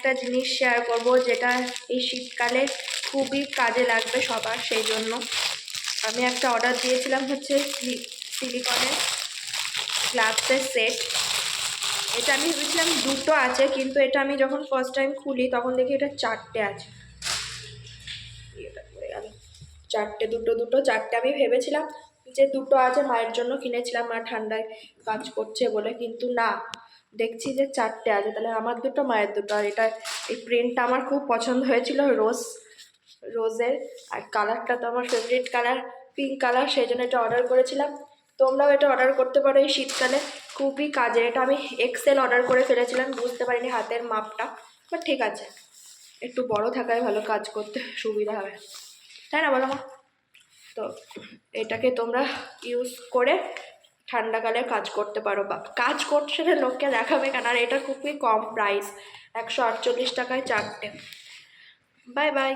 একটা জিনিস শেয়ার করব, যেটা এই শীতকালে খুবই কাজে লাগবে সবার। সেই জন্য আমি একটা অর্ডার দিয়েছিলাম হচ্ছে সিলিকনের গ্লাভসের সেট। এটা আমি ভেবেছিলাম দুটো আছে, কিন্তু এটা আমি যখন ফার্স্ট টাইম খুলি তখন দেখি এটা চারটে আছে। চারটে, দুটো দুটো চারটে। আমি ভেবেছিলাম যে দুটো আছে, মায়ের জন্য কিনেছিলাম, মা ঠান্ডায় কাজ করছে বলে, কিন্তু না, দেখছি যে চারটে আছে। তাহলে আমার দুটো, মায়ের দুটো। আর এটা এই প্রিন্টটা আমার খুব পছন্দ হয়েছিল, রোজের। আর কালারটা তো আমার ফেভারিট কালার, পিঙ্ক কালার, সেই জন্য এটা অর্ডার করেছিলাম। তোমরাও এটা অর্ডার করতে পারো এই শীতকালে, খুবই কাজের। এটা আমি এক্সেল অর্ডার করে ফেলেছিলাম, বুঝতে পারিনি হাতের মাপটা, বাট ঠিক আছে, একটু বড় থাকায় ভালো, কাজ করতে সুবিধা হবে, তাই না বলো মা? তো এটাকে তোমরা ইউজ করে ঠান্ডাকালে কাজ করতে পারো, বা কাজ করছে না লোককে দেখাবে কেন। আর এটা খুবই কম প্রাইস, 148 টাকায় চারটে। Bye bye.